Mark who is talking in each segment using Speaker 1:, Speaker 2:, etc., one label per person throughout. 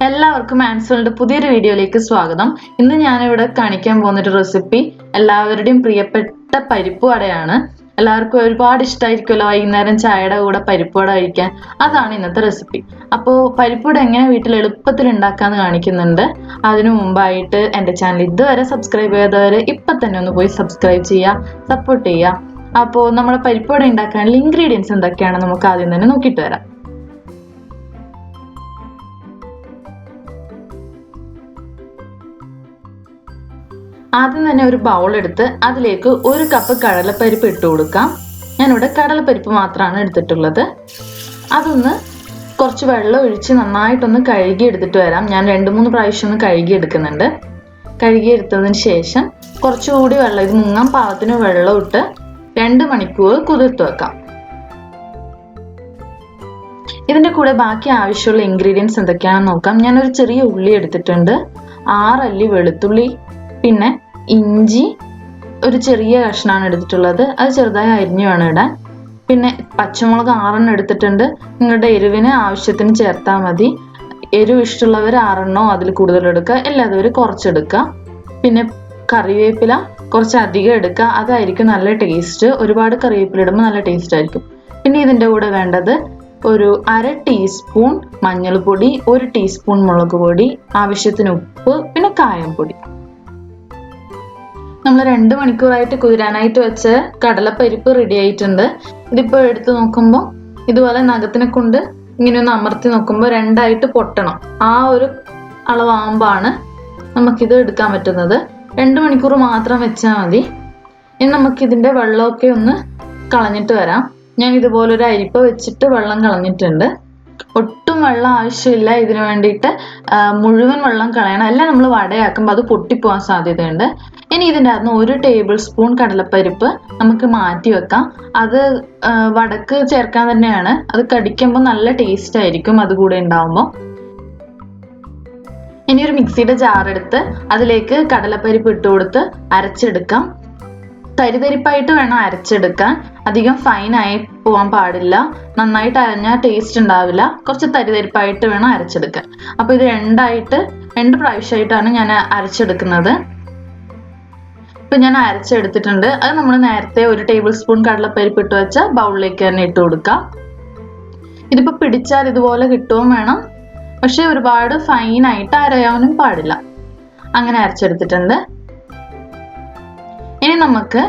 Speaker 1: എല്ലാവർക്കും ആൻസറിന്റെ പുതിയൊരു വീഡിയോയിലേക്ക് സ്വാഗതം. ഇന്ന് ഞാനിവിടെ കാണിക്കാൻ പോകുന്നൊരു റെസിപ്പി എല്ലാവരുടെയും പ്രിയപ്പെട്ട പരിപ്പ് വടയാണ്. എല്ലാവർക്കും ഒരുപാട് ഇഷ്ടമായിരിക്കുമല്ലോ വൈകുന്നേരം ചായയുടെ കൂടെ പരിപ്പ് വട കഴിക്കാൻ. അതാണ് ഇന്നത്തെ റെസിപ്പി. അപ്പോൾ പരിപ്പ് വട എങ്ങനെ വീട്ടിൽ എളുപ്പത്തിൽ ഉണ്ടാക്കാമെന്ന് കാണിക്കുന്നുണ്ട്. അതിനു മുമ്പായിട്ട് എൻ്റെ ചാനൽ ഇതുവരെ സബ്സ്ക്രൈബ് ചെയ്യാത്തവരെ ഇപ്പം തന്നെ ഒന്ന് പോയി സബ്സ്ക്രൈബ് ചെയ്യുക, സപ്പോർട്ട് ചെയ്യുക. അപ്പോൾ നമ്മുടെ പരിപ്പ് വട ഉണ്ടാക്കാനുള്ള ഇൻഗ്രീഡിയൻസ് എന്തൊക്കെയാണെന്ന് നമുക്ക് ആദ്യം തന്നെ നോക്കിയിട്ട് വരാം. ആദ്യം തന്നെ ഒരു ബൗൾ എടുത്ത് അതിലേക്ക് 1 കപ്പ് കടലപ്പരിപ്പ് ഇട്ട് കൊടുക്കാം. ഞാനിവിടെ കടലപ്പരിപ്പ് മാത്രമാണ് എടുത്തിട്ടുള്ളത്. അതൊന്ന് കുറച്ച് വെള്ളം ഒഴിച്ച് നന്നായിട്ടൊന്ന് കഴുകി എടുത്തിട്ട് വരാം. ഞാൻ 2-3 പ്രാവശ്യം ഒന്ന് കഴുകി എടുക്കുന്നുണ്ട്. കഴുകി എടുത്തതിന് ശേഷം കുറച്ചുകൂടി വെള്ളം, ഇത് മുങ്ങാൻ പാകത്തിന് വെള്ളം ഇട്ട് 2 മണിക്കൂർ കുതിർത്ത് വെക്കാം. ഇതിൻ്റെ കൂടെ ബാക്കി ആവശ്യമുള്ള ഇൻഗ്രീഡിയൻസ് എന്തൊക്കെയാണെന്ന് നോക്കാം. ഞാനൊരു ചെറിയ ഉള്ളി എടുത്തിട്ടുണ്ട്, 6 അല്ലി വെളുത്തുള്ളി, പിന്നെ ഇഞ്ചി ഒരു ചെറിയ കഷ്ണമാണ് എടുത്തിട്ടുള്ളത്, അത് ചെറുതായി അരിഞ്ഞു വേണം ഇടാൻ. പിന്നെ പച്ചമുളക് 6 എടുത്തിട്ടുണ്ട്. നിങ്ങളുടെ എരിവിന് ആവശ്യത്തിന് ചേർത്താൽ മതി. എരിവ് ഇഷ്ടമുള്ളവർ 6 അതിൽ കൂടുതൽ എടുക്കുക, എല്ലാവരും കുറച്ചെടുക്കുക. പിന്നെ കറിവേപ്പില കുറച്ച് അധികം എടുക്കുക, അതായിരിക്കും നല്ല ടേസ്റ്റ്. ഒരുപാട് കറിവേപ്പില ഇടുമ്പോൾ നല്ല ടേസ്റ്റ് ആയിരിക്കും. പിന്നെ ഇതിൻ്റെ കൂടെ വേണ്ടത് ഒരു 1/2 ടീസ്പൂൺ മഞ്ഞൾപ്പൊടി, 1 ടീസ്പൂൺ മുളക് പൊടി, ആവശ്യത്തിന് ഉപ്പ്, പിന്നെ കായംപൊടി. നമ്മൾ 2 മണിക്കൂറായിട്ട് കുതിരാനായിട്ട് വെച്ച കടലപ്പരിപ്പ് റെഡി ആയിട്ടുണ്ട്. ഇതിപ്പോൾ എടുത്ത് നോക്കുമ്പോൾ ഇതുപോലെ നഖത്തിനെ കൊണ്ട് ഇങ്ങനെ ഒന്ന് അമർത്തി നോക്കുമ്പോൾ 2ആയിട്ട് പൊട്ടണം. ആ ഒരു അളവാകുമ്പോഴാണ് നമുക്കിത് എടുക്കാൻ പറ്റുന്നത്. 2 മണിക്കൂർ മാത്രം വെച്ചാൽ മതി. ഇനി നമുക്കിതിൻ്റെ വെള്ളമൊക്കെ ഒന്ന് കളഞ്ഞിട്ട് വരാം. ഞാൻ ഇതുപോലെ ഒരു അരിപ്പ വെച്ചിട്ട് വെള്ളം കളഞ്ഞിട്ടുണ്ട്. ഒട്ടും വെള്ളം ആവശ്യമില്ല ഇതിന് വേണ്ടിയിട്ട്. മുഴുവൻ വെള്ളം കളയണം, അല്ല നമ്മൾ വടയാക്കുമ്പോൾ അത് പൊട്ടിപ്പോകാൻ സാധ്യതയുണ്ട്. ഇനി ഇതിൻ്റെ അകത്ത് 1 ടേബിൾ സ്പൂൺ കടലപ്പരിപ്പ് നമുക്ക് മാറ്റി വെക്കാം. അത് വടക്ക് ചേർക്കാൻ തന്നെയാണ്. അത് കടിക്കുമ്പോൾ നല്ല ടേസ്റ്റ് ആയിരിക്കും അത് കൂടെ ഉണ്ടാവുമ്പോൾ. ഇനി ഒരു മിക്സിയുടെ ജാറെടുത്ത് അതിലേക്ക് കടലപ്പരിപ്പ് ഇട്ട് കൊടുത്ത് അരച്ചെടുക്കാം. തരിതരിപ്പായിട്ട് വേണം അരച്ചെടുക്കാൻ, അധികം ഫൈനായി പോകാൻ പാടില്ല. നന്നായിട്ട് അരഞ്ഞാൽ ടേസ്റ്റ് ഉണ്ടാവില്ല. കുറച്ച് തരിതരിപ്പായിട്ട് വേണം അരച്ചെടുക്കാൻ. അപ്പോൾ ഇത് 2 പ്രാവശ്യമായിട്ടാണ് ഞാൻ അരച്ചെടുക്കുന്നത്. ഇപ്പം ഞാൻ അരച്ചെടുത്തിട്ടുണ്ട്. അത് നമ്മൾ നേരത്തെ 1 ടേബിൾ സ്പൂൺ കടലപ്പരിപ്പ് ഇട്ട് വെച്ച ബൗളിലേക്ക് തന്നെ ഇട്ട് കൊടുക്കാം. ഇതിപ്പോൾ പിടിച്ചാൽ ഇതുപോലെ കിട്ടുകയും വേണം, പക്ഷെ ഒരുപാട് ഫൈനായിട്ട് അരയാനും പാടില്ല. അങ്ങനെ അരച്ചെടുത്തിട്ടുണ്ട്. ഇനി നമുക്ക്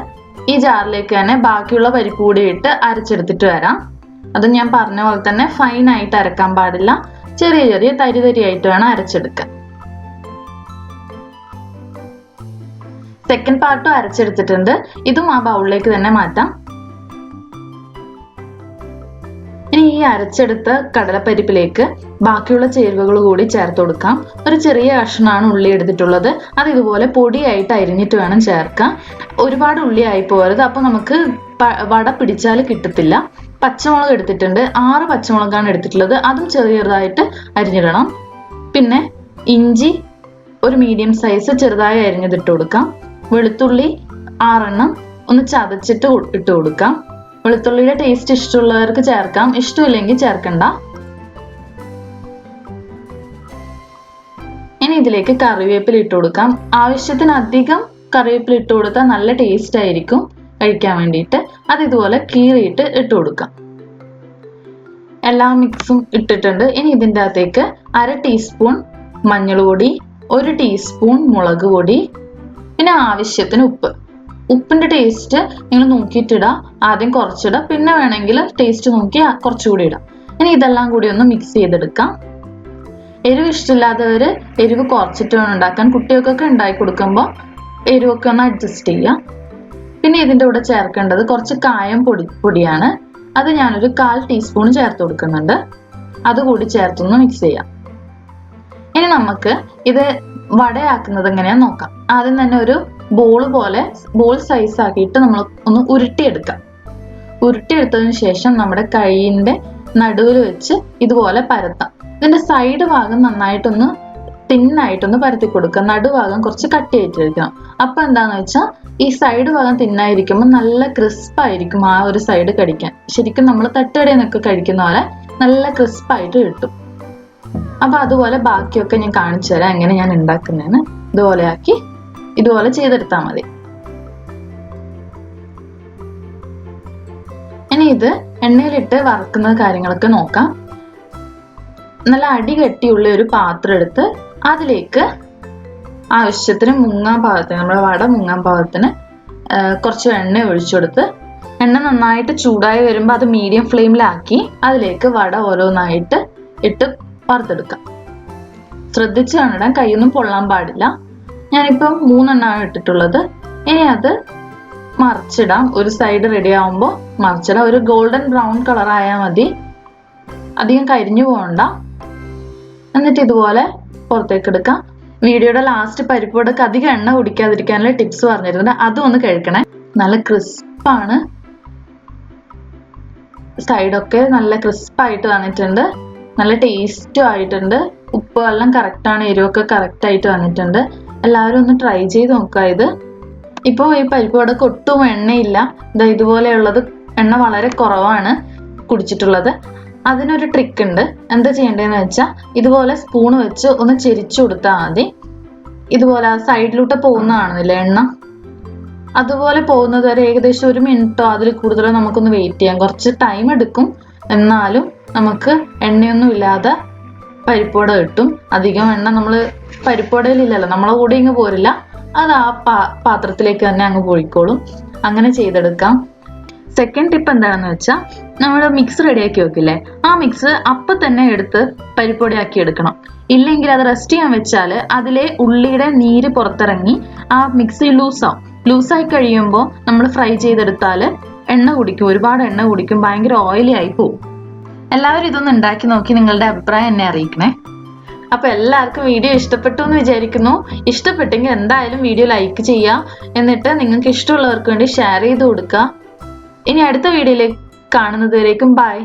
Speaker 1: ഈ ജാറിലേക്ക് തന്നെ ബാക്കിയുള്ള പരിപ്പ് കൂടി ഇട്ട് അരച്ചെടുത്തിട്ട് വരാം. അത് ഞാൻ പറഞ്ഞ പോലെ തന്നെ ഫൈനായിട്ട് അരക്കാൻ പാടില്ല, ചെറിയ ചെറിയ തരിതരിയായിട്ട് വേണം അരച്ചെടുക്കാൻ. സെക്കൻഡ് പാർട്ടും അരച്ചെടുത്തിട്ടുണ്ട്. ഇതും ആ ബൗളിലേക്ക് തന്നെ മാറ്റാം. ഇനി ഈ അരച്ചെടുത്ത കടലപ്പരിപ്പിലേക്ക് ബാക്കിയുള്ള ചേരുവകൾ കൂടി ചേർത്ത് കൊടുക്കാം. ഒരു ചെറിയ കഷ്ണമാണ് ഉള്ളി എടുത്തിട്ടുള്ളത്. അത് ഇതുപോലെ പൊടിയായിട്ട് അരിഞ്ഞിട്ട് വേണം ചേർക്കാൻ. ഒരുപാട് ഉള്ളി ആയി പോകരുത്, അപ്പോൾ നമുക്ക് വട പിടിച്ചാൽ കിട്ടത്തില്ല. പച്ചമുളക് എടുത്തിട്ടുണ്ട്, 6 പച്ചമുളകാണ് എടുത്തിട്ടുള്ളത്. അതും ചെറിയതായിട്ട് അരിഞ്ഞിടണം. പിന്നെ ഇഞ്ചി ഒരു മീഡിയം സൈസ് ചെറുതായി അരിഞ്ഞതിട്ട് കൊടുക്കാം. വെളുത്തുള്ളി 6 ഒന്ന് ചതച്ചിട്ട് ഇട്ട് കൊടുക്കാം. വെളുത്തുള്ളിയുടെ ടേസ്റ്റ് ഇഷ്ടമുള്ളവർക്ക് ചേർക്കാം, ഇഷ്ടമില്ലെങ്കിൽ ചേർക്കണ്ട. ഇനി ഇതിലേക്ക് കറിവേപ്പില ഇട്ട് കൊടുക്കാം. ആവശ്യത്തിന് അധികം കറിവേപ്പില ഇട്ട് കൊടുത്താൽ നല്ല ടേസ്റ്റ് ആയിരിക്കും കഴിക്കാൻ വേണ്ടിയിട്ട്. അത് ഇതുപോലെ കീറിയിട്ട് ഇട്ട് കൊടുക്കാം. എല്ലാ മിക്സും ഇട്ടിട്ടുണ്ട്. ഇനി ഇതിൻ്റെ അകത്തേക്ക് 1/2 ടീസ്പൂൺ മഞ്ഞൾ പൊടി, 1 ടീസ്പൂൺ മുളക് പൊടി, പിന്നെ ആവശ്യത്തിന് ഉപ്പ്. ഉപ്പിൻ്റെ ടേസ്റ്റ് നിങ്ങൾ നോക്കിയിട്ടിടാം. ആദ്യം കുറച്ചിടാം, പിന്നെ വേണമെങ്കിൽ ടേസ്റ്റ് നോക്കി കുറച്ചുകൂടി ഇടാം. ഇനി ഇതെല്ലാം കൂടി ഒന്ന് മിക്സ് ചെയ്തെടുക്കാം. എരിവ് ഇഷ്ടമില്ലാത്തവർ എരിവ് കുറച്ചിട്ട് വേണം ഉണ്ടാക്കാൻ. കുട്ടികൾക്കൊക്കെ ഉണ്ടാക്കി കൊടുക്കുമ്പോൾ എരിവൊക്കെ ഒന്ന് അഡ്ജസ്റ്റ് ചെയ്യാം. പിന്നെ ഇതിൻ്റെ കൂടെ ചേർക്കേണ്ടത് കുറച്ച് കായം പൊടിയാണ്. അത് ഞാനൊരു 1/4 ടീസ്പൂൺ ചേർത്ത് കൊടുക്കുന്നുണ്ട്. അതുകൂടി ചേർത്തൊന്ന് മിക്സ് ചെയ്യാം. ഇനി നമുക്ക് ഇത് വടയാക്കുന്നത് എങ്ങനെയാന്ന് നോക്കാം. ആദ്യം തന്നെ ഒരു ബോൾ സൈസ് ആക്കിയിട്ട് നമ്മൾ ഒന്ന് ഉരുട്ടിയെടുക്കാം. ഉരുട്ടിയെടുത്തതിന് ശേഷം നമ്മുടെ കൈയിൻ്റെ നടുവിൽ വെച്ച് ഇതുപോലെ പരത്താം. ഇതിൻ്റെ സൈഡ് ഭാഗം നന്നായിട്ടൊന്ന് തിന്നായിട്ടൊന്ന് പരത്തി കൊടുക്കുക. നടുഭാഗം കുറച്ച് കട്ടിയായിട്ടിരിക്കണം. അപ്പോൾ എന്താണെന്ന് വെച്ചാൽ ഈ സൈഡ് ഭാഗം തിന്നായിരിക്കുമ്പോൾ നല്ല ക്രിസ്പായിരിക്കും ആ ഒരു സൈഡ് കടിക്കാൻ. ശരിക്കും നമ്മൾ തട്ടുകടയിൽ നിന്നൊക്കെ കഴിക്കുന്ന പോലെ നല്ല ക്രിസ്പായിട്ട് കിട്ടും. അപ്പോൾ അതുപോലെ ബാക്കിയൊക്കെ ഞാൻ കാണിച്ചു തരാം എങ്ങനെ ഞാൻ ഉണ്ടാക്കുന്നതെന്ന്. ഇതുപോലെ ആക്കി ഇതുപോലെ ചെയ്തെടുത്താൽ മതി. ഇനി ഇത് എണ്ണയിലിട്ട് വറുക്കുന്ന കാര്യങ്ങളൊക്കെ നോക്കാം. നല്ല അടി കട്ടിയുള്ള ഒരു പാത്രം എടുത്ത് അതിലേക്ക് ആവശ്യത്തിന് മുങ്ങാൻ പാകത്തിന്, നമ്മുടെ വട മുങ്ങാൻ പാകത്തിന് കുറച്ച് എണ്ണ ഒഴിച്ചെടുത്ത്, എണ്ണ നന്നായിട്ട് ചൂടായി വരുമ്പോൾ അത് മീഡിയം ഫ്ലെയിമിലാക്കി അതിലേക്ക് വട ഓരോന്നായിട്ട് ഇട്ട് വറുത്തെടുക്കാം. ശ്രദ്ധിച്ച് കണ്ടിടാൻ, കൈയൊന്നും പൊള്ളാൻ പാടില്ല. ഞാനിപ്പം 3 എണ്ണമാണ് ഇട്ടിട്ടുള്ളത്. ഇനി അത് മറിച്ചിടാം. ഒരു സൈഡ് റെഡി ആവുമ്പോൾ മറിച്ചിടാം. ഒരു ഗോൾഡൻ ബ്രൗൺ കളർ ആയാൽ മതി, അധികം കരിഞ്ഞു പോകണ്ട. എന്നിട്ട് ഇതുപോലെ പുറത്തേക്ക് എടുക്കാം. വീഡിയോയുടെ ലാസ്റ്റ് പരിപ്പ് വടക്ക് അധികം എണ്ണ കുടിക്കാതിരിക്കാനുള്ള ടിപ്സ് പറഞ്ഞിരുന്നുണ്ട്, അതും ഒന്ന് കഴിക്കണേ. നല്ല ക്രിസ്പാണ്, സൈഡൊക്കെ നല്ല ക്രിസ്പായിട്ട് വന്നിട്ടുണ്ട്, നല്ല ടേസ്റ്റും ആയിട്ടുണ്ട്. ഉപ്പ് എല്ലാം കറക്റ്റാണ്, എരിവൊക്കെ കറക്റ്റ് ആയിട്ട് വന്നിട്ടുണ്ട്. എല്ലാവരും ഒന്ന് ട്രൈ ചെയ്ത് നോക്കുക ഇത്. ഇപ്പോൾ ഈ പരിപ്പ് വടക്ക് ഒട്ടും എണ്ണയില്ല. ഇതുപോലെയുള്ളത് എണ്ണ വളരെ കുറവാണ് കുടിച്ചിട്ടുള്ളത്. അതിനൊരു ട്രിക്ക് ഉണ്ട്. എന്താ ചെയ്യേണ്ടതെന്ന് വെച്ചാൽ ഇതുപോലെ സ്പൂൺ വെച്ച് ഒന്ന് ചെരിച്ചു കൊടുത്താൽ മതി. ഇതുപോലെ ആ സൈഡിലൂടെ പോകുന്നതാണെന്നില്ല എണ്ണ, അതുപോലെ പോകുന്നത് വരെ ഏകദേശം 1 മിനിറ്റോ അതിൽ കൂടുതലോ നമുക്കൊന്ന് വെയിറ്റ് ചെയ്യാം. കുറച്ച് ടൈം എടുക്കും, എന്നാലും നമുക്ക് എണ്ണയൊന്നും ഇല്ലാതെ പരിപ്പുവട കിട്ടും. അധികം എണ്ണ നമ്മൾ പരിപ്പുവടയിലില്ലല്ലോ, നമ്മളെ കൂടെ ഇങ്ങ് പോരില്ല, അത് ആ പാത്രത്തിലേക്ക് തന്നെ അങ്ങ് പോയിക്കോളും. അങ്ങനെ ചെയ്തെടുക്കാം. സെക്കൻഡ് ടിപ്പ് എന്താണെന്ന് വെച്ചാൽ നമ്മൾ മിക്സ് റെഡിയാക്കി വെക്കില്ലേ, ആ മിക്സ് അപ്പം തന്നെ എടുത്ത് പരിപ്പൊടിയാക്കി എടുക്കണം. ഇല്ലെങ്കിൽ അത് റെസ്റ്റ് ചെയ്യാൻ വെച്ചാൽ അതിലെ ഉള്ളിയുടെ നീര് പുറത്തിറങ്ങി ആ മിക്സി ലൂസായി കഴിയുമ്പോൾ നമ്മൾ ഫ്രൈ ചെയ്തെടുത്താൽ എണ്ണ കുടിക്കും, ഒരുപാട് എണ്ണ കുടിക്കും, ഭയങ്കര ഓയിലി ആയി പോവും. എല്ലാവരും ഇതൊന്ന് ഉണ്ടാക്കി നോക്കി നിങ്ങളുടെ അഭിപ്രായം എന്നെ അറിയിക്കണേ. അപ്പൊ എല്ലാവർക്കും വീഡിയോ ഇഷ്ടപ്പെട്ടു എന്ന് വിചാരിക്കുന്നു. ഇഷ്ടപ്പെട്ടെങ്കിൽ എന്തായാലും വീഡിയോ ലൈക്ക് ചെയ്യുക, എന്നിട്ട് നിങ്ങൾക്ക് ഇഷ്ടമുള്ളവർക്ക് വേണ്ടി ഷെയർ ചെയ്ത് കൊടുക്കുക. ഇനി അടുത്ത വീഡിയോയിലേക്ക് കാണുന്നത് വരേക്കും ബൈ.